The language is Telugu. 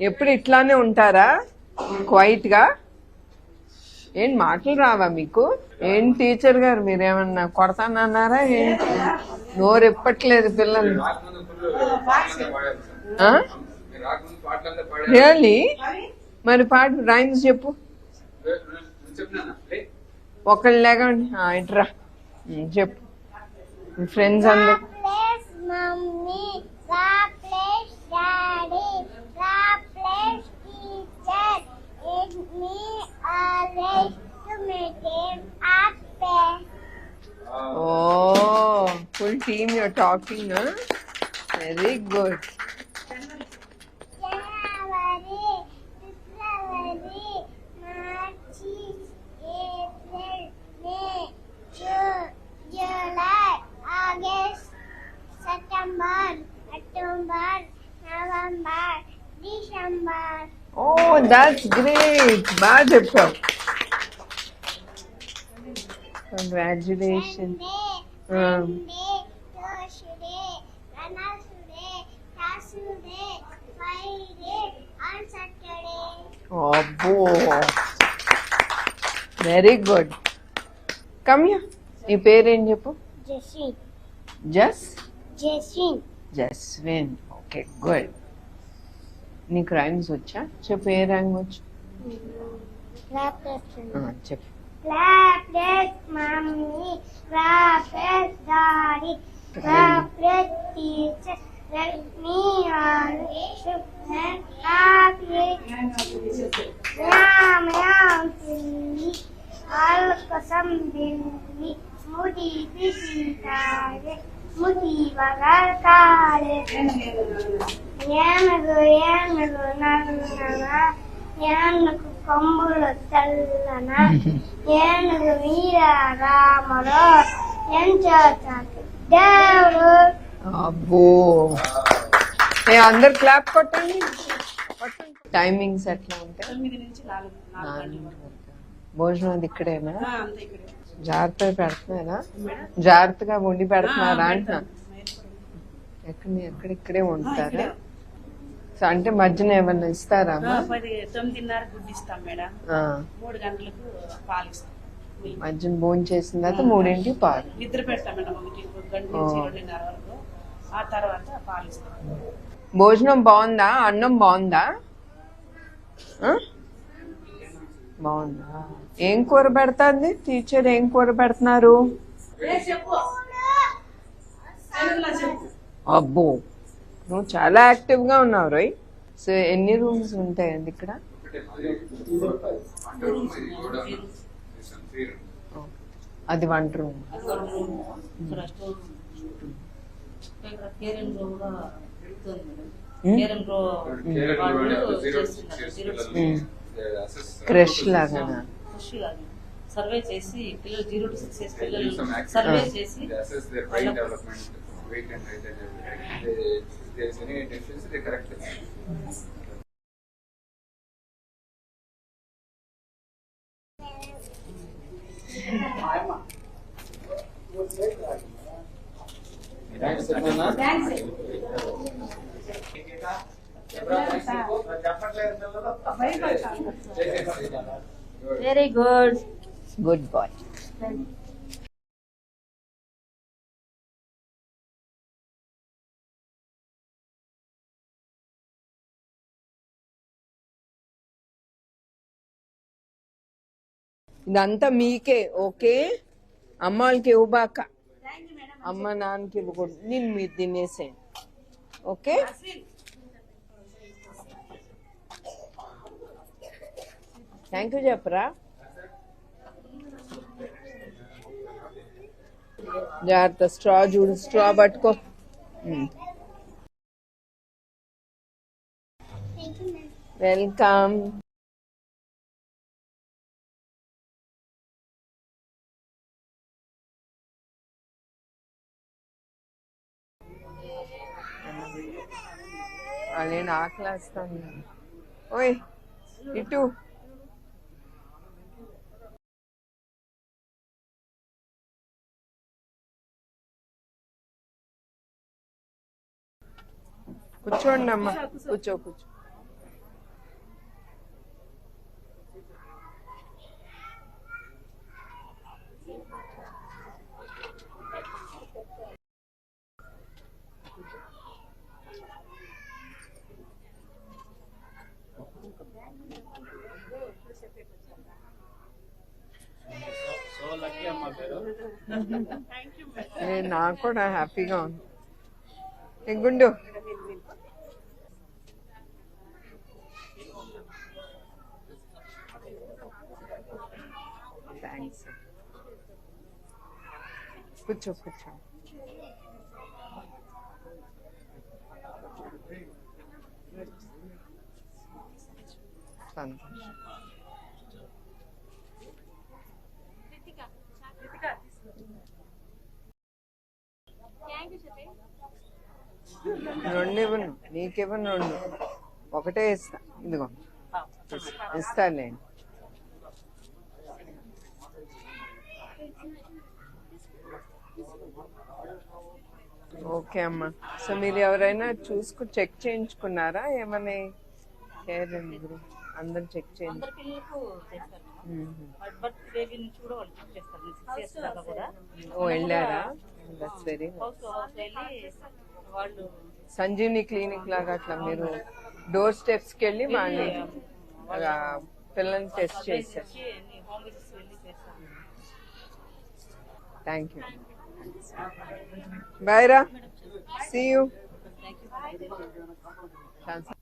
ఎప్పుడు ఇట్లానే ఉంటారా క్వైట్ గా? ఏం మాటలు రావా మీకు? ఏం టీచర్ గారు మీరేమన్నా కొడతానన్నారా? ఏంటి నోరు ఎప్పట్లేదు పిల్లలు? రియల్లీ? మరి పాట రైమ్స్ చెప్పు. ఒకళ్ళు లేకండి ఇట్రా చెప్పు. ఫ్రెండ్స్ అందరు oh full team you're talking, huh? Very good. January, February, March, April, May, June, July, August, September, October, November, December. Oh, that's great. Baad cheptavu. Congratulations. Monday, Tuesday, Wednesday, Thursday, Friday, and Saturday. Oh, very good. Come here. నీ పేరేం చెప్పు? Jaswin. Jaswin. Okay, good. నీకు రైమ్స్ వచ్చా? చెప్పు, ఏ రైమ్ వచ్చు? చెప్పు. Clap mommy, clap daddy, clap teacher, let me all and happy. Meow, silly, all kasam billy, moody fishy tare, moody vagar kare. Yanago, nana, yanago, కొమ్ములు చల్లన ఏనుగు వీర రాముడు ఎంచాకి దేవుడు. అబ్బో, అందరు క్లాప్ కొట్టండి. టైమింగ్స్ ఎట్లా ఉంటాయి? 9 నుంచి 4. భోజనం అది ఇక్కడేనా? జాగ్రత్తగా పెడుతున్నారా? జాగ్రత్తగా వండి పెడుతున్నారా అంటున్నా. ఎక్కడిక్కడే ఉంటారా? అంటే మధ్యన ఏమన్నా ఇస్తారా? 9:30 గుడ్డు ఇస్తాం మేడం. 3 గంటలకు పాలు ఇస్తాం. మధ్యన భోజనం చేసిన తర్వాత 3 పాలు నిద్ర పెడతాం మేడం. 1 గంట నుంచి 2:30 వరకు. ఆ తర్వాత పాలు ఇస్తాం. భోజనం బాగుందా? అన్నం బాగుందా? బాగుందా? ఏం కూర పెడతాంది టీచర్? ఏం కూర పెడుతున్నారు? అబ్బో, నువ్వు చాలా యాక్టివ్ గా ఉన్నావు రోయ్. సో ఎన్ని రూమ్స్ ఉంటాయండి ఇక్కడ? అది వంట రూమ్. క్రష్ లాగా సర్వే చేసి పిల్లలు 0 to 6 years పిల్లలు సర్వే చేసి weight and height and everything. If there is any deficiency, they correct it. Very good. Good boy. ఇదంతా మీకే, ఓకే? అమ్మ వాళ్ళకి ఇవ్వబాక, అమ్మ నాన్నకి ఇవ్వకూడదు. నేను మీరు తినేసేయండి, ఓకే? థ్యాంక్ యూ చెప్పరా. జాగ్రత్త, స్ట్రా చూడు, స్ట్రా పట్టుకో. వెల్కమ్. వాళ్ళేం ఆకలేస్తాను. ఓయ్ ఇటు కూర్చోండి అమ్మా, కూర్చో. నాకు కూడా హ్యాపీగా ఉంది. గుండు థ్యాంక్స్. కూర్చో. సంతోషం. రెండు ఇవ్వను, నీకివ్వను. రెండు ఒకటే ఇస్తా. ఇదిగో ఇస్తానులేండి. ఓకే అమ్మా. సో మీరు ఎవరైనా చెక్ చేయించుకున్నారా? ఏమని కేర్ అందరు చెక్ చేయండి. అందరి పిల్లలకు చేస్తారు. బర్త్ బేబీ నుంచి కూడా వాళ్ళు చెక్ చేస్తారు. 6 years దాకా కూడా. ఓ వెళ్ళారా? దట్స్ వెరీ హౌస్ వెళ్ళి వాళ్ళు సంజీవిని క్లినిక్ లాగా అట్లా మీరు డోర్ స్టెప్స్కి వెళ్ళి వాళ్ళని పిల్లల్ని టెస్ట్ చేశారు. హోమ్ విజిట్స్ వెళ్ళి చేస్తారు. Thank you. బాయ్ రా. See you. Thank you.